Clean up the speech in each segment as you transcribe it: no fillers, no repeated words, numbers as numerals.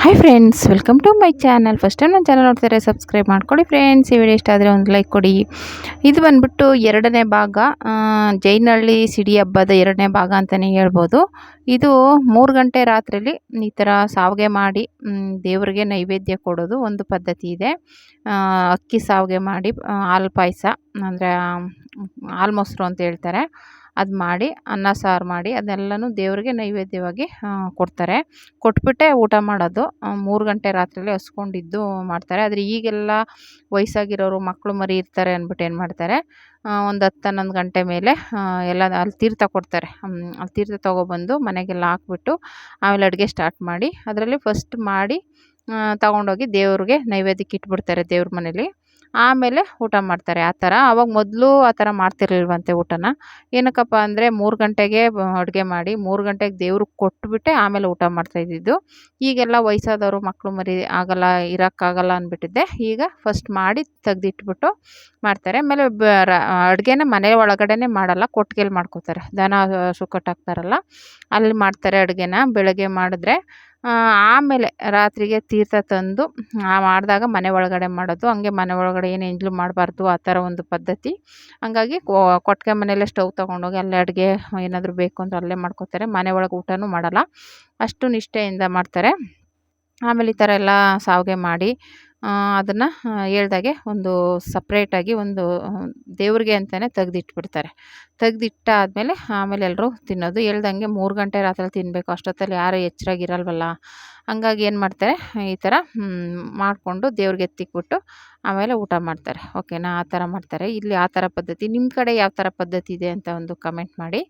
Hi friends, welcome to my channel. First time ನನ್ನ channel ನೋಡ್ತಾರೆ, subscribe ಮಾಡ್ಕೊಳ್ಳಿ friends. ಈ ವಿಡಿಯೋ ಇಷ್ಟ ಆದರೆ ಒಂದು ಲೈಕ್ ಕೊಡಿ. ಇದು ಬಂದ್ಬಿಟ್ಟು ಎರಡನೇ ಭಾಗ, ಜೈನಹಳ್ಳಿ ಸಿಡಿ ಹಬ್ಬದ ಎರಡನೇ ಭಾಗ ಅಂತಲೇ ಹೇಳ್ಬೋದು. ಇದು 3 ಗಂಟೆ ರಾತ್ರಿಯಲ್ಲಿ ಈ ಥರ ಸಾವಿಗೆ ಮಾಡಿ ದೇವರಿಗೆ ನೈವೇದ್ಯ ಕೊಡೋದು ಒಂದು ಪದ್ಧತಿ ಇದೆ. ಅಕ್ಕಿ ಸಾವಿಗೆ ಮಾಡಿ ಹಾಲು ಪಾಯಸ ಅಂದರೆ ಹಾಲು ಮೊಸರು ಅಂತ ಹೇಳ್ತಾರೆ, ಅದು ಮಾಡಿ ಅನ್ನ ಸಾರು ಮಾಡಿ ಅದೆಲ್ಲನೂ ದೇವರಿಗೆ ನೈವೇದ್ಯವಾಗಿ ಕೊಡ್ತಾರೆ. ಕೊಟ್ಬಿಟ್ಟೆ ಊಟ ಮಾಡೋದು. 3 ಗಂಟೆ ರಾತ್ರಿಯಲ್ಲಿ ಹಸ್ಕೊಂಡಿದ್ದು ಮಾಡ್ತಾರೆ. ಆದರೆ ಈಗೆಲ್ಲ ವಯಸ್ಸಾಗಿರೋರು ಮಕ್ಕಳು ಮರಿ ಇರ್ತಾರೆ ಅಂದ್ಬಿಟ್ಟು ಏನು ಮಾಡ್ತಾರೆ, ಒಂದು 10-11 ಗಂಟೆ ಮೇಲೆ ಎಲ್ಲ ಅಲ್ಲಿ ತೀರ್ಥ ಕೊಡ್ತಾರೆ. ಅಲ್ಲಿ ತೀರ್ಥ ತೊಗೊಬಂದು ಮನೆಗೆಲ್ಲ ಹಾಕ್ಬಿಟ್ಟು ಆಮೇಲೆ ಅಡುಗೆ ಸ್ಟಾರ್ಟ್ ಮಾಡಿ ಅದರಲ್ಲಿ ಫಸ್ಟ್ ಮಾಡಿ ತಗೊಂಡೋಗಿ ದೇವ್ರಿಗೆ ನೈವೇದ್ಯಕ್ಕೆ ಇಟ್ಬಿಡ್ತಾರೆ ದೇವ್ರ ಮನೇಲಿ. ಆಮೇಲೆ ಊಟ ಮಾಡ್ತಾರೆ. ಆ ಥರ ಆವಾಗ ಮೊದಲು ಆ ಥರ ಮಾಡ್ತಿರ್ಲಿಲ್ವಂತೆ ಊಟನ. ಏನಕ್ಕಪ್ಪ ಅಂದರೆ 3 ಗಂಟೆಗೆ ಅಡುಗೆ ಮಾಡಿ 3 ಗಂಟೆಗೆ ದೇವ್ರಿಗೆ ಕೊಟ್ಬಿಟ್ಟೆ ಆಮೇಲೆ ಊಟ ಮಾಡ್ತಾಯಿದ್ದಿದ್ದು. ಈಗೆಲ್ಲ ವಯಸ್ಸಾದವರು ಮಕ್ಕಳು ಮರಿ ಆಗಲ್ಲ, ಇರೋಕ್ಕಾಗಲ್ಲ ಅಂದ್ಬಿಟ್ಟಿದ್ದೆ. ಈಗ ಫಸ್ಟ್ ಮಾಡಿ ತೆಗ್ದಿಟ್ಬಿಟ್ಟು ಮಾಡ್ತಾರೆ. ಆಮೇಲೆ ಅಡುಗೆನ ಮನೆ ಒಳಗಡೆನೇ ಮಾಡಲ್ಲ, ಕೊಟ್ಟಿಗೆಲಿ ಮಾಡ್ಕೋತಾರೆ. ದನ ಹಸು ಕಟ್ಟಾಕ್ತಾರಲ್ಲ ಅಲ್ಲಿ ಮಾಡ್ತಾರೆ ಅಡುಗೆನ. ಬೆಳಗ್ಗೆ ಮಾಡಿದ್ರೆ ಆಮೇಲೆ ರಾತ್ರಿಗೆ ತೀರ್ಥ ತಂದು ಮಾಡಿದಾಗ ಮನೆ ಒಳಗಡೆ ಮಾಡೋದು. ಹಂಗೆ ಮನೆ ಒಳಗಡೆ ಏನು ಎಂಜಲು ಮಾಡಬಾರ್ದು, ಆ ಥರ ಒಂದು ಪದ್ಧತಿ. ಹಂಗಾಗಿ ಕೊಟ್ಟಿಗೆ ಮನೆಯಲ್ಲೇ ಸ್ಟವ್ ತೊಗೊಂಡೋಗಿ ಅಲ್ಲೇ ಅಡುಗೆ ಏನಾದರೂ ಬೇಕು ಅಂದರೆ ಅಲ್ಲೇ ಮಾಡ್ಕೋತಾರೆ. ಮನೆ ಒಳಗೆ ಊಟನೂ ಮಾಡಲ್ಲ, ಅಷ್ಟು ನಿಷ್ಠೆಯಿಂದ ಮಾಡ್ತಾರೆ. ಆಮೇಲೆ ಈ ಥರ ಎಲ್ಲ ಸಾವಿಗೆ ಮಾಡಿ ಅದನ್ನು ಹೇಳ್ದಾಗೆ ಒಂದು ಸಪ್ರೇಟಾಗಿ ಒಂದು ದೇವ್ರಿಗೆ ಅಂತಲೇ ತೆಗ್ದಿಟ್ಬಿಡ್ತಾರೆ. ತೆಗ್ದಿಟ್ಟಾದಮೇಲೆ ಆಮೇಲೆ ಎಲ್ಲರೂ ತಿನ್ನೋದು. ಹೇಳ್ದಂಗೆ 3 ಗಂಟೆ ರಾತ್ರಿ ತಿನ್ನಬೇಕು, ಅಷ್ಟೊತ್ತಲ್ಲಿ ಯಾರು ಎಚ್ಚರಾಗಿರಲ್ವಲ್ಲ. ಹಂಗಾಗಿ ಏನು ಮಾಡ್ತಾರೆ, ಈ ಥರ ಮಾಡಿಕೊಂಡು ದೇವ್ರಿಗೆ ಎತ್ತಿಕ್ಬಿಟ್ಟು ಆಮೇಲೆ ಊಟ ಮಾಡ್ತಾರೆ. ಓಕೆನಾ, ಆ ಥರ ಮಾಡ್ತಾರೆ. ಇಲ್ಲಿ ಆ ಥರ ಪದ್ಧತಿ. ನಿಮ್ಮ ಕಡೆ ಯಾವ ಥರ ಪದ್ಧತಿ ಇದೆ ಅಂತ ಒಂದು ಕಮೆಂಟ್ ಮಾಡಿ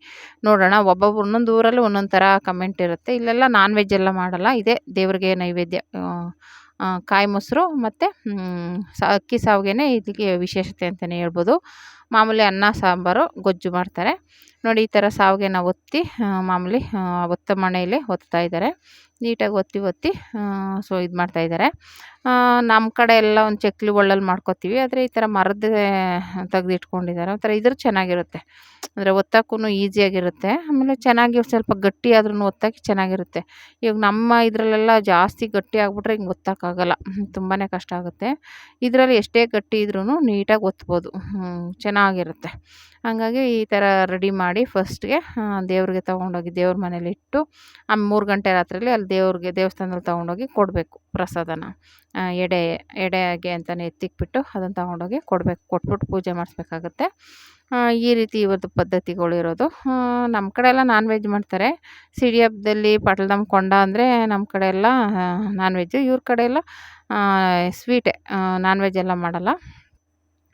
ನೋಡೋಣ. ಒಬ್ಬೊಬ್ರು ಒಂದೊಂದು ಊರಲ್ಲಿ ಒಂದೊಂದು ಥರ ಕಮೆಂಟ್ ಇರುತ್ತೆ. ಇಲ್ಲೆಲ್ಲ ನಾನ್ ವೆಜ್ ಎಲ್ಲ ಮಾಡಲ್ಲ, ಇದೇ ದೇವ್ರಿಗೆ ನೈವೇದ್ಯ ಕಾಯಿ ಮೊಸರು ಮತ್ತು ಅಕ್ಕಿ ಸಾವಿಗೆನೇ ಇದಕ್ಕೆ ವಿಶೇಷತೆ ಅಂತಲೇ ಹೇಳ್ಬೋದು. ಮಾಮೂಲಿ ಅನ್ನ ಸಾಂಬಾರು ಗೊಜ್ಜು ಮಾಡ್ತಾರೆ ನೋಡಿ. ಈ ಥರ ಸಾವಿಗೆನ ಒತ್ತಿ ಮಾಮೂಲಿ ಒತ್ತ ಮಣೆಯಲ್ಲಿ ಒತ್ತಾ ಇದ್ದಾರೆ, ನೀಟಾಗಿ ಒತ್ತಿ ಸೊ ಇದು ಮಾಡ್ತಾಯಿದ್ದಾರೆ. ನಮ್ಮ ಕಡೆ ಎಲ್ಲ ಒಂದು ಚಕ್ಲಿ ಒಳ್ಳಲ್ಲಿ ಮಾಡ್ಕೊತೀವಿ, ಆದರೆ ಈ ಥರ ಮರದ್ದೇ ತೆಗೆದಿಟ್ಕೊಂಡಿದ್ದಾರೆ. ಒಂಥರ ಇದ್ರ ಚೆನ್ನಾಗಿರುತ್ತೆ, ಅಂದರೆ ಒತ್ತಕ್ಕೂ ಈಸಿಯಾಗಿರುತ್ತೆ. ಆಮೇಲೆ ಚೆನ್ನಾಗಿ ಸ್ವಲ್ಪ ಗಟ್ಟಿ ಆದ್ರೂ ಒತ್ತಕ್ಕೆ ಚೆನ್ನಾಗಿರುತ್ತೆ. ಇವಾಗ ನಮ್ಮ ಇದರಲ್ಲೆಲ್ಲ ಜಾಸ್ತಿ ಗಟ್ಟಿ ಆಗಿಬಿಟ್ರೆ ಹಿಂಗೆ ಒತ್ತಕ್ಕಾಗಲ್ಲ, ತುಂಬಾ ಕಷ್ಟ ಆಗುತ್ತೆ. ಇದರಲ್ಲಿ ಎಷ್ಟೇ ಗಟ್ಟಿ ಇದ್ರೂ ನೀಟಾಗಿ ಒತ್ಬೋದು, ಚೆನ್ನಾಗಿರುತ್ತೆ. ಹಾಗಾಗಿ ಈ ಥರ ರೆಡಿ ಮಾಡಿ ಫಸ್ಟ್ಗೆ ದೇವ್ರಿಗೆ ತೊಗೊಂಡೋಗಿ ದೇವ್ರ ಮನೇಲಿ ಇಟ್ಟು 3 ಗಂಟೆ ರಾತ್ರಿಯಲ್ಲಿ ಅಲ್ಲಿ ದೇವಸ್ಥಾನದಲ್ಲಿ ತೊಗೊಂಡೋಗಿ ಕೊಡಬೇಕು ಪ್ರಸಾದನ. ಎಡೆಗೆ ಅಂತಲೇ ಎತ್ತಿಕ್ಬಿಟ್ಟು ಅದನ್ನು ತೊಗೊಂಡೋಗಿ ಕೊಡಬೇಕು. ಕೊಟ್ಬಿಟ್ಟು ಪೂಜೆ ಮಾಡಿಸ್ಬೇಕಾಗತ್ತೆ. ಈ ರೀತಿ ಇವತ್ತು ಪದ್ಧತಿಗಳಿರೋದು. ನಮ್ಮ ಕಡೆ ಎಲ್ಲ ನಾನ್ ವೆಜ್ ಮಾಡ್ತಾರೆ. ಸಿಡಿ ಹಬ್ಬದಲ್ಲಿ ಪಟ್ಲದಮ್ಮ ಕೊಂಡ ಅಂದರೆ ನಮ್ಮ ಕಡೆ ಎಲ್ಲ ನಾನ್ ವೆಜ್ಜು. ಇವ್ರ ಕಡೆ ಎಲ್ಲ ಸ್ವೀಟೇ, ನಾನ್ ವೆಜ್ ಎಲ್ಲ ಮಾಡಲ್ಲ.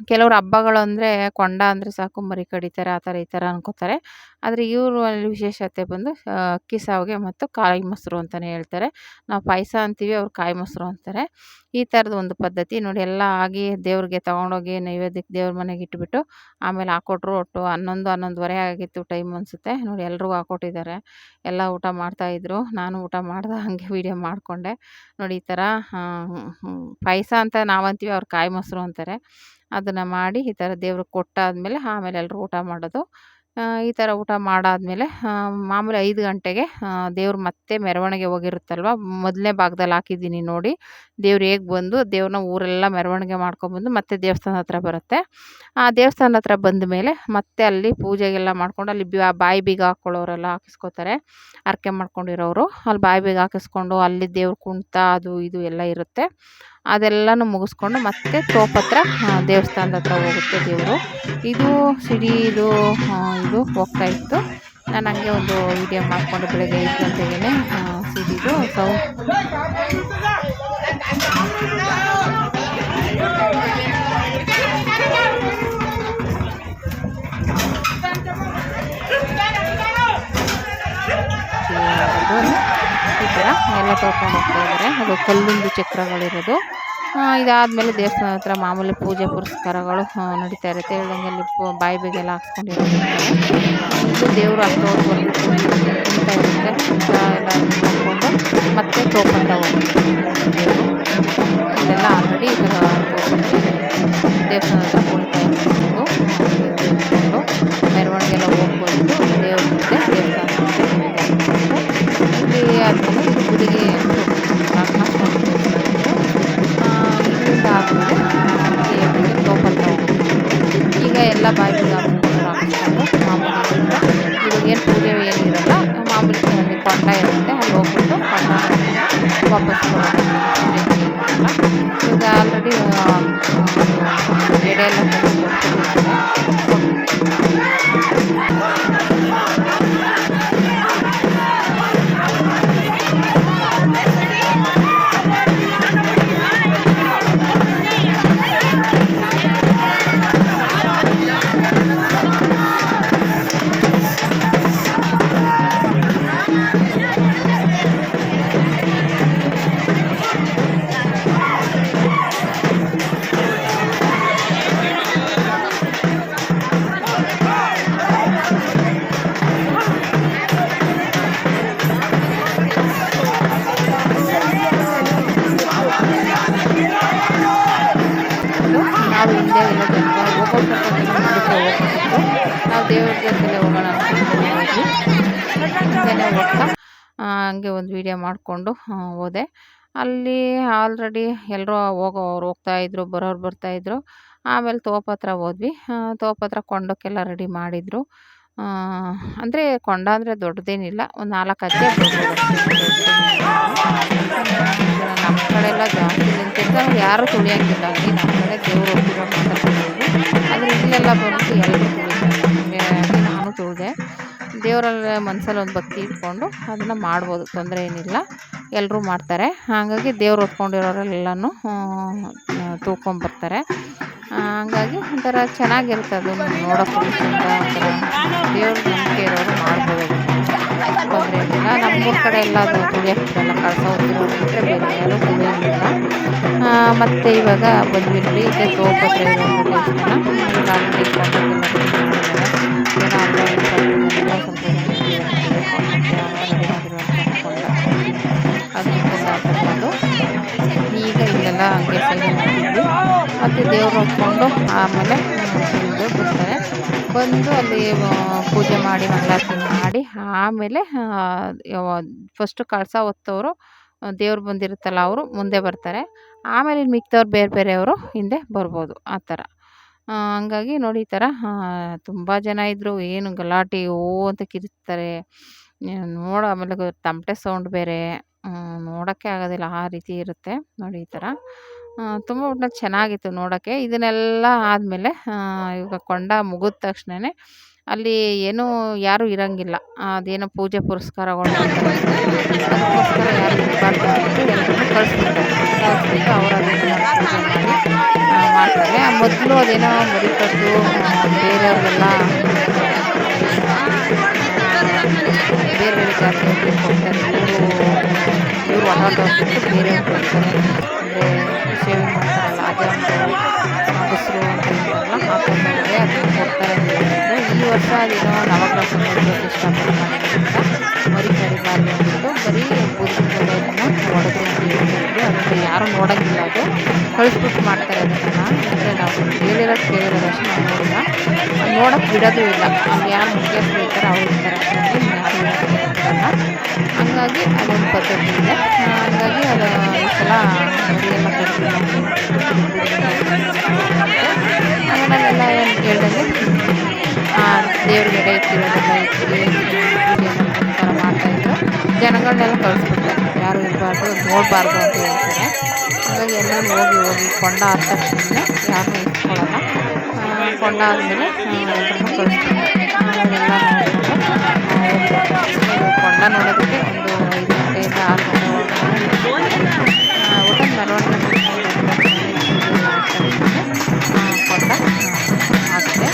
ಕೆಲವ್ರು ಹಬ್ಬಗಳು ಅಂದರೆ ಕೊಂಡ ಅಂದರೆ ಸಾಕು ಮರಿ ಕಡಿತಾರೆ, ಆ ಥರ ಈ ಥರ ಅನ್ಕೋತಾರೆ. ಆದರೆ ಇವರು ಅಲ್ಲಿ ವಿಶೇಷತೆ ಬಂದು ಅಕ್ಕಿ ಸಾವಿಗೆ ಮತ್ತು ಕಾಯಿ ಮೊಸರು ಅಂತಲೇ ಹೇಳ್ತಾರೆ. ನಾವು ಪಾಯಸ ಅಂತೀವಿ, ಅವ್ರು ಕಾಯಿ ಮೊಸರು ಅಂತಾರೆ. ಈ ಥರದ ಒಂದು ಪದ್ಧತಿ ನೋಡಿ. ಎಲ್ಲ ಆಗಿ ದೇವ್ರಿಗೆ ತೊಗೊಂಡೋಗಿ ನೈವೇದ್ಯಕ್ಕೆ ದೇವ್ರ ಮನೆಗೆ ಇಟ್ಬಿಟ್ಟು ಆಮೇಲೆ ಹಾಕ್ಕೊಟ್ರು. ಒಟ್ಟು 11-11:30 ಆಗಿತ್ತು ಟೈಮ್ ಅನಿಸುತ್ತೆ ನೋಡಿ. ಎಲ್ರಿಗೂ ಹಾಕ್ಕೊಟ್ಟಿದ್ದಾರೆ, ಎಲ್ಲ ಊಟ ಮಾಡ್ತಾಯಿದ್ರು. ನಾನು ಊಟ ಮಾಡ್ದೆ, ಹಾಗೆ ವೀಡಿಯೋ ಮಾಡಿಕೊಂಡೆ ನೋಡಿ. ಈ ಥರ ಪಾಯಸ ಅಂತ ನಾವು ಅಂತೀವಿ, ಅವ್ರು ಕಾಯಿ ಮೊಸರು ಅಂತಾರೆ. ಅದನ್ನು ಮಾಡಿ ಈ ಥರ ದೇವ್ರಿಗೆ ಕೊಟ್ಟಾದಮೇಲೆ ಆಮೇಲೆ ಎಲ್ಲರೂ ಊಟ ಮಾಡೋದು. ಈ ಥರ ಊಟ ಮಾಡಾದಮೇಲೆ ಮಾಮೂಲಿ 5 ಗಂಟೆಗೆ ದೇವ್ರು ಮತ್ತೆ ಮೆರವಣಿಗೆ ಹೋಗಿರುತ್ತಲ್ವ, ಮೊದಲನೇ ಭಾಗದಲ್ಲಿ ಹಾಕಿದ್ದೀನಿ ನೋಡಿ. ದೇವ್ರು ಹೇಗೆ ಬಂದು ದೇವ್ರನ್ನ ಊರೆಲ್ಲ ಮೆರವಣಿಗೆ ಮಾಡ್ಕೊಬಂದು ಮತ್ತೆ ದೇವಸ್ಥಾನದ ಹತ್ರ ಬರುತ್ತೆ. ಆ ದೇವಸ್ಥಾನದ ಹತ್ರ ಬಂದ ಮೇಲೆ ಮತ್ತೆ ಅಲ್ಲಿ ಪೂಜೆಗೆಲ್ಲ ಮಾಡ್ಕೊಂಡು ಅಲ್ಲಿ ಬಾಯಿ ಬೀಗ ಹಾಕ್ಕೊಳ್ಳೋರೆಲ್ಲ ಹಾಕಿಸ್ಕೋತಾರೆ. ಹರಕೆ ಮಾಡ್ಕೊಂಡಿರೋರು ಅಲ್ಲಿ ಬಾಯಿ ಬೀಗ ಹಾಕಿಸ್ಕೊಂಡು ಅಲ್ಲಿ ದೇವ್ರ ಕುಣಿತ ಅದು ಇದು ಎಲ್ಲ ಇರುತ್ತೆ. ಅದೆಲ್ಲನೂ ಮುಗಿಸ್ಕೊಂಡು ಮತ್ತೆ ತೋಪತ್ರ ದೇವಸ್ಥಾನದ ಹತ್ರ ಹೋಗುತ್ತೆ ದೇವರು. ಇದು ಸಿಡಿ ಇದು ಹೋಗ್ತಾಯಿತ್ತು. ನಾನು ಹಂಗೆ ಒಂದು ವೀಡಿಯೋ ಮಾಡಿಕೊಂಡು ಬೆಳಗ್ಗೆ 5 ಗಂಟೆಗೆ ಸಿಡಿದು ಈ ಥರ ಎಲ್ಲ ತೊಳ್ಕೊಂಡು ಹೋಗ್ತಾಯಿದ್ದಾರೆ. ಅದು ಕಲ್ಲಿಂದು ಚಕ್ರಗಳಿರೋದು. ಇದಾದಮೇಲೆ ದೇವಸ್ಥಾನ ಹತ್ರ ಮಾಮೂಲಿ ಪೂಜೆ ಪುರಸ್ಕಾರಗಳು ನಡೀತಾ ಇರುತ್ತೆ. ಹೇಳ್ದಂಗೆ ಅಲ್ಲಿ ಬಾಯಿ ಬೀಗೆಲ್ಲ ಹಾಕ್ಸ್ಕೊಂಡಿರೋದಿರ್ತಾರೆ. ಇದು ದೇವರು ಅಷ್ಟೊಂದು ಕುಣಿತಾ ಇರುತ್ತೆ. ಎಲ್ಲ ನೋಡಿಕೊಂಡು ಮತ್ತೆ ತೋಪತ್ರ ಹೋಗುತ್ತೆ ದೇವರು. ಇದೆಲ್ಲ ಆಲ್ರೆಡಿ ದೇವಸ್ಥಾನ ಹತ್ರ ಕುಣಿತಾ ಇರ್ಬೋದು. ಮೆರವಣಿಗೆ ಎಲ್ಲ ಹೋಗ್ಬೋದು ದೇವ್ರ ಮುಂದೆ ದೇವಸ್ಥಾನ ಇಲ್ಲಿ ಆದಮೇಲೆ ಗುಡಿಗೆ ವಾಪಸ್ ಈಗ ಆಲ್ರೆಡಿ ಎಡೆ ಎಲ್ಲ ತಂದು ನಾವು ಹಿಂದೆ ಎಲ್ಲ ನಾವು ದೇವ್ರ ಜೊತೆಲೆ ಹೋಗೋಣ ಅಂದ್ಕೊಂಡು ಹಿಂದೆ ಹೋಗ್ತಾ ಹಂಗೆ ಒಂದು ವಿಡಿಯೋ ಮಾಡಿಕೊಂಡು ಹೋದೆ. ಅಲ್ಲಿ ಆಲ್ರೆಡಿ ಎಲ್ಲರೂ ಹೋಗೋರು ಹೋಗ್ತಾಯಿದ್ರು, ಬರೋರು ಬರ್ತಾಯಿದ್ರು. ಆಮೇಲೆ ತೋಪ್ ಹತ್ರ ಹೋದ್ವಿ. ತೋಪ್ ಹತ್ರ ಕೊಂಡಕ್ಕೆಲ್ಲ ರೆಡಿ ಮಾಡಿದರು. ಅಂದರೆ ಕೊಂಡ ಅಂದರೆ ದೊಡ್ಡದೇನಿಲ್ಲ, ಒಂದು 4 ಅಜ್ಜೆ ನಮ್ಮ ಕಡೆ ಎಲ್ಲ ಜಾಸ್ತಿ ನಿಂತಿರ್ತಾರೆ, ಯಾರೂ ತುಳಿಯೋಂಗಿಲ್ಲ. ಅಲ್ಲಿ ನಮ್ಮ ಕಡೆ ದೇವ್ರು ಹೋಗಿರೋ ಮಾತಾಡ್ತಿದ್ರು, ಆದರೆ ಇಲ್ಲೆಲ್ಲ ಬಂದು ಎಲ್ಲರೂ ತುಳಿತಾರೆ. ಹಾಗಾಗಿ ನಾನು ತುಳಿದೆ. ದೇವರಲ್ಲಿ ಮನಸ್ಸಲ್ಲಿ ಒಂದು ಭಕ್ತಿ ಇಟ್ಕೊಂಡು ಅದನ್ನು ಮಾಡ್ಬೋದು, ತೊಂದರೆ ಏನಿಲ್ಲ, ಎಲ್ಲರೂ ಮಾಡ್ತಾರೆ. ಹಾಗಾಗಿ ದೇವ್ರು ಹೊತ್ಕೊಂಡಿರೋರೆಲ್ಲನೂ ತೂಕೊಂಬರ್ತಾರೆ. ಹಂಗಾಗಿ ಒಂಥರ ಚೆನ್ನಾಗಿರುತ್ತೆ, ಅದು ನೋಡೋಕ್ಕೂ ಚಂದ. ಒಂಥರ ದೇವ್ರ ನಂಬಿಕೆ ಇರೋರು ಮಾಡ್ಬೋದು, ತೊಂದರೆ ಏನಿಲ್ಲ. ನಮ್ಮೂರ ಕಡೆ ಎಲ್ಲ ಅದು ತುಳಿಯೋಕ್ಕೆ ಬಿಡಲ್ಲ, ಕಳಸ ಹೊತ್ತಿರೋರು ಬಿಟ್ಟರೆ ಬೇರೆ ಯಾರೂ ತುಳಿಯೋಂಗಿಲ್ಲ. ಮತ್ತು ಇವಾಗ ಬಂದ್ವಿ ನೋಡಿ, ಇದೇ ತೋಪ್ ಹತ್ರ ಇರೋ ದೇವಸ್ಥಾನ. ಈಗ ಆಲ್ರೆಡಿ ಏನೋ ಅದನ್ನು ಈಗ ಇಲ್ಲೆಲ್ಲ ಹಂಗೆ ಸೇವೆ ಮಾಡ್ತಿದ್ವಿ. ಮತ್ತು ದೇವ್ರು ಹೊತ್ಕೊಂಡು ಆಮೇಲೆ ಬರ್ತಾರೆ. ಬಂದು ಅಲ್ಲಿ ಪೂಜೆ ಮಾಡಿ ಮಂಗಳಾರತಿ ಮಾಡಿ ಆಮೇಲೆ ಫಸ್ಟು ಕಳಸ ಹೊತ್ತವರು ದೇವ್ರು ಬಂದಿರುತ್ತಲ್ಲ ಅವರು ಮುಂದೆ ಬರ್ತಾರೆ. ಆಮೇಲೆ ಇನ್ನು ಮಿಕ್ದವ್ರು ಬೇರೆ ಬೇರೆಯವರು ಹಿಂದೆ ಬರ್ಬೋದು, ಆ ಥರ. ಹಂಗಾಗಿ ನೋಡಿ ಈ ಥರ ತುಂಬ ಜನ ಇದ್ದರು. ಏನು ಗಲಾಟೆ ಓ ಅಂತ ಕಿರ್ಚ್ತಾರೆ. ಆಮೇಲೆ ತಮಟೆ ಸೌಂಡ್ ಬೇರೆ, ನೋಡೋಕ್ಕೆ ಆಗೋದಿಲ್ಲ, ಆ ರೀತಿ ಇರುತ್ತೆ ನೋಡಿ ಈ ಥರ. ತುಂಬ ಒಟ್ನಲ್ಲಿ ಚೆನ್ನಾಗಿತ್ತು ನೋಡೋಕ್ಕೆ. ಇದನ್ನೆಲ್ಲ ಆದಮೇಲೆ ಇವಾಗ ಕೊಂಡ ಮುಗಿದ ತಕ್ಷಣವೇ ಅಲ್ಲಿ ಏನೂ ಯಾರೂ ಇರೋಂಗಿಲ್ಲ. ಅದೇನೋ ಪೂಜೆ ಪುರಸ್ಕಾರಗಳು ಅದಕ್ಕೋಸ್ಕರ ಯಾರು ಇರಬಾರ್ದು ಅಂದ್ಬಿಟ್ಟು ಎಲ್ಲರನ್ನೂ ಕಳಿಸ್ಬಿಟ್ಟು ಅವ್ರು ಅದನ್ನು ಪೂಜೆ ಮಾಡಿ ಮಾಡ್ತಾರೆ. ಮೊದಲು ಅದೇನೋ ಮರಿ ಕಟ್ಟು ಬೇರೆಯವ್ರಿಗೆಲ್ಲ ಬೇರೆ ಬೇರೆ ಜಾತಿಯವ್ರಿಗೆ ಕೊಡ್ತಾರೆ. ಇವರು ಹೊರಟೋಗ್ಬಿಟ್ಟು ಬೇರೆಯವ್ರಿಗೆ ಕೊಡ್ತಾರೆ. ಅಂದರೆ ಶೇವಿಂಗ್ ಮಾಡ್ತಾರಲ್ಲ, ಅದೇ ಒಂದು ಮೊಸರು ಅಂತ ಹೇಳ್ತಾರಲ್ಲ, ಹಾಕೊಂಡವ್ರಿಗೆ ಅದನ್ನು ಕೊಡ್ತಾರೆ ಅಂತ ಹೇಳಿದ್ರು. ಈ ವರ್ಷ ಅದೇನೋ ನವಗ್ರಹ ಪ್ರತಿಷ್ಠಾಪನೆ ಮಾಡೋದ್ರಿಂದ ಮರಿ ಕಡಿಬಾರ್ದು ಅಂದ್ಬಿಟ್ಟು ಬರೀ ಬೂದಿಗೆಗಳನ್ನು ಹೊಡೆದ್ರು ಅಂತ ಹೇಳಿದ್ರು. ಅದನ್ನು ಯಾರೂ ನೋಡೋಂಗಿಲ್ಲ, ಅದು ಕಳಿಸ್ಬಿಟ್ಟು ಮಾಡ್ತಾರೆ ಅದನ್ನು. ಅಂದರೆ ನಾವು ಕೇಳಿರೋದಷ್ಟು ನಾವು ನೋಡಿಲ್ಲ, ನೋಡೋಕ್ಕೆ ಬಿಡೋದು ಇಲ್ಲ. ಅಲ್ಲಿ ಯಾರು ಮುಖ್ಯಸ್ಥರು ಇರ್ತಾರೆ ಅವ್ರು ಇರ್ತಾರೆ, ಯಾರು ಇರೋಲ್ಲ. ಹಂಗಾಗಿ ಅದೊಂದು ಪದ್ಧತಿ ಇದೆ. ಹಾಗಾಗಿ ಅದು ಈ ಸಲ ಮರಿಯೆಲ್ಲ ಕಡಿಮೆ ಅದನ್ನೆಲ್ಲ ಏನು ಕೇಳಿದಂಗೆ ದೇವ್ರಿಗೆ ಎಡೆ ಇಟ್ಟಿರೋದೆಲ್ಲ ಇಟ್ಟು ಥರ ಮಾಡ್ತಾಯಿದ್ರು. ಜನಗಳನ್ನೆಲ್ಲ ಕಳಿಸ್ಬಿಡ್ತಾರೆ, ಯಾರು ಇರಬಾರ್ದು, ನೋಡಬಾರ್ದು ಅಂತ ಹೇಳ್ತಾರೆ. ಹಾಗಾಗಿ ಎಲ್ಲರೂ ಹೋಗಿ ಕೊಂಡ ಆದ ತಕ್ಷಣ ಯಾರನ್ನೂ ಇಟ್ಕೊಳ್ಳೋಲ್ಲ. ಕೊಂಡ ಆದಮೇಲೆ ಎಲ್ಲರನ್ನೂ ಕಳಿಸ್ಬಿಡ್ತಾರೆ. ಎಲ್ಲ ಕೊಂಡ ನೋಡೋದಕ್ಕೆ ಒಂದು 5 ಗಂಟೆಯಿಂದ 6 ಗಂಟೆ ಒಟ್ಟು ಮೆರವಣಿಗೆ ಕೊಂಡ ಆಗುತ್ತೆ.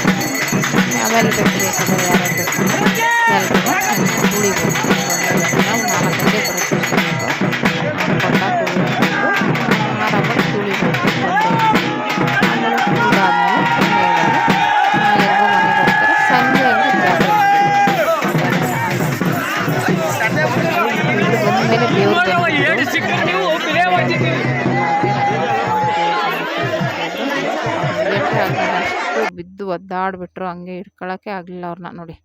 ಆಮೇಲೆ ಬೇಕಾದ್ರೆ ಯಾರ್ಯಾರು ಬೇಕಂದ್ರೆ ಎಲ್ರಿಗೂ ತುಳಿಬೋದು. ನಾವು 4 ಗಂಟೆ ಬರುತ್ತೆ ಕೊಂಡ ತುಳಿಯೋದು, ಆರಾಮಾಗಿ ತುಳಿಬೋದು. ಆಮೇಲೆ ತುಳಿದಾದ್ಮೇಲೆ ಎಲ್ಲರೂ ಮನೆಗೆ ಹೋಗ್ತಾರೆ. ಸಂಜೆ ಹಂಗೆ ಜಾತ್ರೆ ಬಂದಮೇಲೆ ದೇವ್ರು ಅಷ್ಟು ಬಿದ್ದು ಒದ್ದಾಡಿಬಿಟ್ರು. ಹಂಗೆ ಹಿಡ್ಕೊಳಕ್ಕೆ ಆಗಲಿಲ್ಲ ಅವ್ರನ್ನ. ನೋಡಿ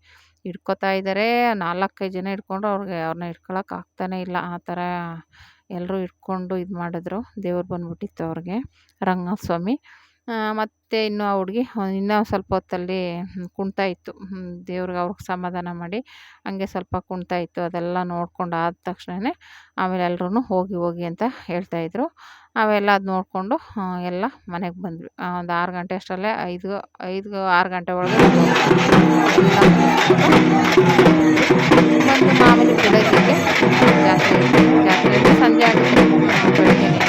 ಹಿಡ್ಕೊತಾ ಇದ್ದಾರೆ, 4-5 ಜನ ಹಿಡ್ಕೊಂಡು ಅವ್ರನ್ನ ಹಿಡ್ಕೊಳಕ್ಕೆ ಆಗ್ತಾನೇ ಇಲ್ಲ. ಆ ಥರ ಎಲ್ಲರೂ ಹಿಡ್ಕೊಂಡು ಇದು ಮಾಡಿದ್ರು. ದೇವ್ರು ಬಂದ್ಬಿಟ್ಟಿತ್ತು ಅವ್ರಿಗೆ, ರಂಗಸ್ವಾಮಿ. ಮತ್ತು ಇನ್ನೂ ಆ ಹುಡ್ಗಿ ಇನ್ನೂ ಸ್ವಲ್ಪ ಹೊತ್ತಲ್ಲಿ ಕುಣ್ತಾ ಇತ್ತು. ದೇವ್ರಿಗೆ ಅವ್ರಿಗೆ ಸಮಾಧಾನ ಮಾಡಿ ಹಂಗೆ ಸ್ವಲ್ಪ ಕುಣ್ತಾ ಇತ್ತು. ಅದೆಲ್ಲ ನೋಡ್ಕೊಂಡು ಆದ ತಕ್ಷಣವೇ ಆಮೇಲೆ ಎಲ್ರೂ ಹೋಗಿ ಹೋಗಿ ಅಂತ ಹೇಳ್ತಾಯಿದ್ರು. ಅವೆಲ್ಲ ಅದು ನೋಡಿಕೊಂಡು ಎಲ್ಲ ಮನೆಗೆ ಬಂದ್ವಿ. ಒಂದು 6 ಗಂಟೆ ಅಷ್ಟರಲ್ಲೇ 6 ಗಂಟೆ ಒಳಗೆ ಎಲ್ಲ ಬಂದು ಮಾಮೂಲಿ ಬೆಳಗ್ಗೆಗೆ ಜಾತ್ರೆ ಇತ್ತು. ಜಾತ್ರೆ ಅಂದರೆ ಸಂಜೆ ಆಗುತ್ತೆ. ಬೆಳಗ್ಗೆನೇ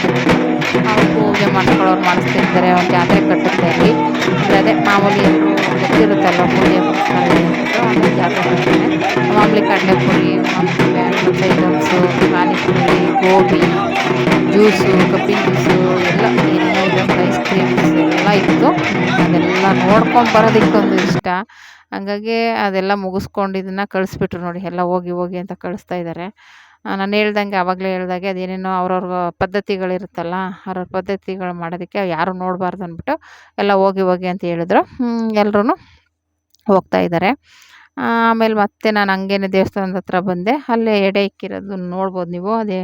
ಅವ್ರು ಪೂಜೆ ಮಾಡಿಸ್ಕೊಳ್ಳೋರು ಮಾಡಿಸ್ತಿರ್ತಾರೆ. ಒಂದು ಜಾತ್ರೆ ಕಟ್ಟುತ್ತೆ ಅಲ್ಲಿ. ಅಂದರೆ ಅದೇ ಮಾಮೂಲಿ ಎಲ್ಲರೂ ಗೊತ್ತಿರುತ್ತಲ್ಲ ಪೂಜೆ ಮುಗಿಸ್ತಾರೆ ಅಂದ್ಬಿಟ್ಟು ಆಮೇಲೆ ಜಾತ್ರೆ ಕಟ್ತಾರೆ. ಮಾಮೂಲಿ ಕಡಲೆಪುರಿ, ಮಾಮೂಲಿ ಬ್ಯಾಳ್ವತ್ತು ಐಟಮ್ಸು, ಪಾನಿಪುರಿ, ಗೋಬಿ, ಜ್ಯೂಸು, ಕಬ್ಬಿನ ಜ್ಯೂಸು ಎಲ್ಲ ಏನೇನೋ ಇದೊಂದು ಐಸ್ ಕ್ರೀಮ್ಸ್ ಎಲ್ಲ ಇತ್ತು. ಅದೆಲ್ಲ ನೋಡ್ಕೊಂಬರೋದಕ್ಕೊಂದು ಇಷ್ಟ. ಹಂಗಾಗಿ ಅದೆಲ್ಲ ಮುಗಿಸ್ಕೊಂಡು ಇದನ್ನು ಕಳಿಸ್ಬಿಟ್ರು ನೋಡಿ. ಎಲ್ಲ ಹೋಗಿ ಹೋಗಿ ಅಂತ ಕಳಿಸ್ತಾ ಇದ್ದಾರೆ. ನಾನು ಹೇಳ್ದಂಗೆ ಆವಾಗಲೇ ಹೇಳ್ದಾಗೆ ಅದೇನೇನೋ ಅವ್ರವ್ರ ಪದ್ಧತಿಗಳಿರುತ್ತಲ್ಲ, ಅವ್ರವ್ರ ಪದ್ಧತಿಗಳು ಮಾಡೋದಕ್ಕೆ ಯಾರೂ ನೋಡಬಾರ್ದು ಅಂದ್ಬಿಟ್ಟು ಎಲ್ಲ ಹೋಗಿ ಹೋಗಿ ಅಂತ ಹೇಳಿದ್ರು. ಎಲ್ರೂ ಹೋಗ್ತಾ ಇದ್ದಾರೆ. ಆಮೇಲೆ ಮತ್ತೆ ನಾನು ಹಂಗೇನೆ ದೇವಸ್ಥಾನದ ಹತ್ರ ಬಂದೆ. ಅಲ್ಲೇ ಎಡೆ ಇಕ್ಕಿರೋದನ್ನ ನೋಡ್ಬೋದು ನೀವು. ಅದೇ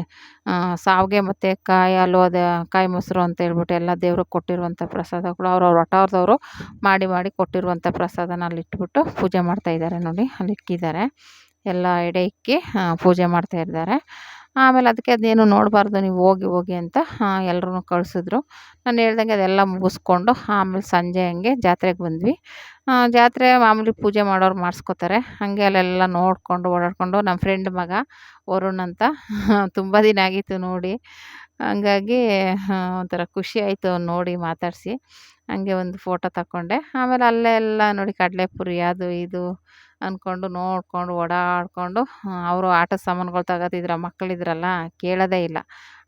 ಶಾವ್ಗೆ ಮತ್ತು ಕಾಯಿ ಹಾಲು, ಅದು ಕಾಯಿ ಮೊಸರು ಅಂತ ಹೇಳ್ಬಿಟ್ಟು ಎಲ್ಲ ದೇವ್ರಿಗೆ ಕೊಟ್ಟಿರುವಂಥ ಪ್ರಸಾದಗಳು ಅವ್ರವ್ರ ವಠಾರದವರು ಮಾಡಿ ಮಾಡಿ ಕೊಟ್ಟಿರುವಂಥ ಪ್ರಸಾದನ ಅಲ್ಲಿ ಇಟ್ಬಿಟ್ಟು ಪೂಜೆ ಮಾಡ್ತಾಯಿದ್ದಾರೆ ನೋಡಿ. ಅಲ್ಲಿ ಇಕ್ಕಿದ್ದಾರೆ. ಎಲ್ಲ ಎಡೆ ಇಕ್ಕಿ ಪೂಜೆ ಮಾಡ್ತಾಯಿದ್ದಾರೆ. ಆಮೇಲೆ ಅದಕ್ಕೆ ಅದೇನು ನೋಡಬಾರ್ದು ನೀವು ಹೋಗಿ ಹೋಗಿ ಅಂತ ಎಲ್ರೂ ಕಳಿಸಿದ್ರು. ನಾನು ಹೇಳ್ದಂಗೆ ಅದೆಲ್ಲ ಮುಗಿಸ್ಕೊಂಡು ಆಮೇಲೆ ಸಂಜೆ ಹಂಗೆ ಜಾತ್ರೆಗೆ ಬಂದ್ವಿ. ಜಾತ್ರೆ ಮಾಮೂಲಿ ಪೂಜೆ ಮಾಡೋರು ಮಾಡಿಸ್ಕೋತಾರೆ. ಹಾಗೆ ಅಲ್ಲೆಲ್ಲ ನೋಡಿಕೊಂಡು ಓಡಾಡಿಕೊಂಡು ನಮ್ಮ ಫ್ರೆಂಡ್ ಮಗ ವರುಣ್ ಅಂತ ತುಂಬ ದಿನ ಆಗಿತ್ತು ನೋಡಿ. ಹಂಗಾಗಿ ಒಂಥರ ಖುಷಿ ಆಯಿತು ಅವ್ನ ನೋಡಿ ಮಾತಾಡಿಸಿ. ಹಂಗೆ ಒಂದು ಫೋಟೋ ತಗೊಂಡೆ. ಆಮೇಲೆ ಅಲ್ಲೇ ಎಲ್ಲ ನೋಡಿ ಕಡಲೆಪುರಿ ಅದು ಇದು ಅಂದ್ಕೊಂಡು ನೋಡಿಕೊಂಡು ಓಡಾಡಿಕೊಂಡು ಅವರು ಆಟದ ಸಾಮಾನುಗಳು ತಗೋತಿದ್ರು. ಮಕ್ಕಳಿದ್ರಲ್ಲ ಕೇಳೋದೇ ಇಲ್ಲ.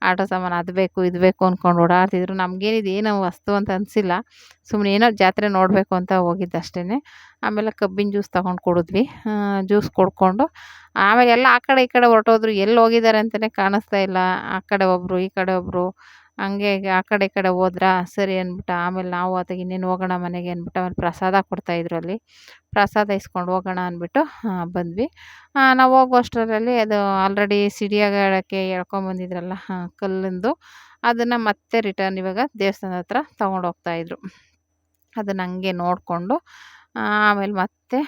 ಆಟ ಸಾಮಾನು ಅದು ಬೇಕು ಇದು ಬೇಕು ಅಂದ್ಕೊಂಡು ಓಡಾಡ್ತಿದ್ರು. ನಮಗೇನಿದು ಏನೋ ವಸ್ತು ಅಂತ ಅನಿಸಿಲ್ಲ. ಸುಮ್ಮನೆ ಏನೋ ಜಾತ್ರೆ ನೋಡಬೇಕು ಅಂತ ಹೋಗಿದ್ದು ಅಷ್ಟೇ. ಆಮೇಲೆ ಕಬ್ಬಿನ ಜ್ಯೂಸ್ ತಗೊಂಡು ಕುಡಿದ್ವಿ. ಜ್ಯೂಸ್ ಕುಡ್ಕೊಂಡು ಆಮೇಲೆ ಎಲ್ಲ ಆ ಕಡೆ ಈ ಕಡೆ ಹೊರಟೋದ್ರು. ಎಲ್ಲಿ ಹೋಗಿದ್ದಾರೆ ಅಂತಲೇ ಕಾಣಿಸ್ತಾ ಇಲ್ಲ. ಆ ಕಡೆ ಒಬ್ಬರು ಈ ಕಡೆ ಒಬ್ಬರು ಹಂಗೆ ಆ ಕಡೆ ಈ ಕಡೆ ಹೋದ್ರಾ ಸರಿ ಅಂದ್ಬಿಟ್ಟು ಆಮೇಲೆ ನಾವು ಆತಗೆ ಇನ್ನೇನು ಹೋಗೋಣ ಮನೆಗೆ ಅಂದ್ಬಿಟ್ಟು ಆಮೇಲೆ ಪ್ರಸಾದ ಕೊಡ್ತಾಯಿದ್ರು ಅಲ್ಲಿ. ಪ್ರಸಾದ ಇಸ್ಕೊಂಡು ಹೋಗೋಣ ಅಂದ್ಬಿಟ್ಟು ಬಂದ್ವಿ. ನಾವು ಹೋಗೋ ಅಷ್ಟರಲ್ಲಿ ಅದು ಆಲ್ರೆಡಿ ಸಿಡಿಯಾಗಾಡೋಕ್ಕೆ ಎಳ್ಕೊಂಬಂದಿದ್ರಲ್ಲ ಕಲ್ಲಿಂದು, ಅದನ್ನು ಮತ್ತೆ ರಿಟರ್ನ್ ಇವಾಗ ದೇವಸ್ಥಾನದ ಹತ್ರ ತೊಗೊಂಡೋಗ್ತಾಯಿದ್ರು. ಅದನ್ನು ಹಂಗೆ ನೋಡಿಕೊಂಡು ಆಮೇಲೆ ಮತ್ತೆ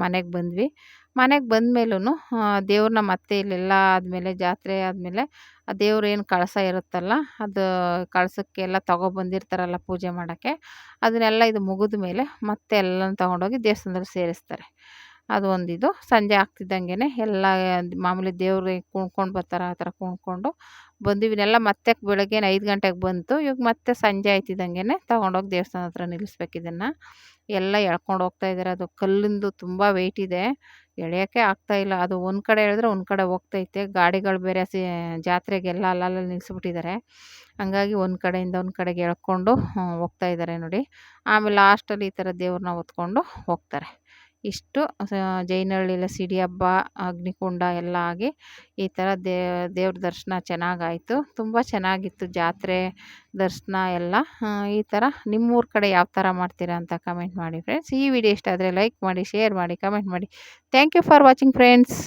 ಮನೆಗೆ ಬಂದ್ವಿ. ಮನೆಗೆ ಬಂದಮೇಲೂ ದೇವ್ರನ್ನ ಮತ್ತೆ ಇಲ್ಲೆಲ್ಲ ಆದಮೇಲೆ ಜಾತ್ರೆ ಆದಮೇಲೆ ಆ ದೇವ್ರೇನು ಕಳಶ ಇರುತ್ತಲ್ಲ, ಅದು ಕಳಶಕ್ಕೆಲ್ಲ ತೊಗೊಬಂದಿರ್ತಾರಲ್ಲ ಪೂಜೆ ಮಾಡೋಕ್ಕೆ, ಅದನ್ನೆಲ್ಲ ಇದು ಮುಗಿದ ಮೇಲೆ ಮತ್ತೆ ಎಲ್ಲನೂ ತೊಗೊಂಡೋಗಿ ದೇವಸ್ಥಾನದಲ್ಲಿ ಸೇರಿಸ್ತಾರೆ. ಅದು ಒಂದಿದು. ಸಂಜೆ ಆಗ್ತಿದ್ದಂಗೆ ಎಲ್ಲ ಮಾಮೂಲಿ ದೇವ್ರಿಗೆ ಕುಣ್ಕೊಂಡು ಬರ್ತಾರೆ ಆ ಥರ ಕುಣ್ಕೊಂಡು ಬಂದ್ವಿ. ಇವನ್ನೆಲ್ಲ ಮತ್ತೆ ಬೆಳಗ್ಗೆ 5 ಗಂಟೆಗೆ ಬಂತು. ಇವಾಗ ಮತ್ತೆ ಸಂಜೆ ಆಯ್ತಿದ್ದಂಗೆ ತೊಗೊಂಡೋಗಿ ದೇವಸ್ಥಾನದ ಹತ್ರ ನಿಲ್ಲಿಸ್ಬೇಕು. ಇದನ್ನು ಎಲ್ಲ ಎಳ್ಕೊಂಡು ಹೋಗ್ತಾಯಿದ್ದಾರೆ. ಅದು ಕಲ್ಲಿಂದು ತುಂಬ ವೆಯ್ಟ್ ಇದೆ. ಎಳೆಯೋಕ್ಕೆ ಆಗ್ತಾಯಿಲ್ಲ. ಅದು ಒಂದು ಕಡೆ ಎಳೆದ್ರೆ ಒಂದು ಕಡೆ ಹೋಗ್ತೈತೆ. ಗಾಡಿಗಳು ಬೇರೆ ಜಾತ್ರೆಗೆಲ್ಲ ಅಲ್ಲಲ್ಲಿ ನಿಲ್ಲಿಸ್ಬಿಟ್ಟಿದ್ದಾರೆ. ಹಂಗಾಗಿ ಒಂದು ಕಡೆಯಿಂದ ಒಂದು ಕಡೆಗೆ ಎಳ್ಕೊಂಡು ಹೋಗ್ತಾಯಿದ್ದಾರೆ ನೋಡಿ. ಆಮೇಲೆ ಲಾಸ್ಟಲ್ಲಿ ಈ ಥರ ದೇವ್ರನ್ನ ಹೊತ್ಕೊಂಡು ಹೋಗ್ತಾರೆ. ಇಷ್ಟು ಜೈನಹಳ್ಳಿಯಲ್ಲಿ ಸಿಡಿ ಹಬ್ಬ, ಅಗ್ನಿಕುಂಡ ಎಲ್ಲ ಆಗಿ ಈ ಥರ ದೇವ್ರ ದರ್ಶನ ಚೆನ್ನಾಗಾಯಿತು. ತುಂಬ ಚೆನ್ನಾಗಿತ್ತು ಜಾತ್ರೆ ದರ್ಶನ ಎಲ್ಲ. ಈ ಥರ ನಿಮ್ಮೂರ ಕಡೆ ಯಾವ ಥರ ಮಾಡ್ತೀರಾ ಅಂತ ಕಮೆಂಟ್ ಮಾಡಿ ಫ್ರೆಂಡ್ಸ್. ಈ ವಿಡಿಯೋ ಇಷ್ಟ ಆದರೆ ಲೈಕ್ ಮಾಡಿ, ಶೇರ್ ಮಾಡಿ, ಕಮೆಂಟ್ ಮಾಡಿ. Thank you for watching friends.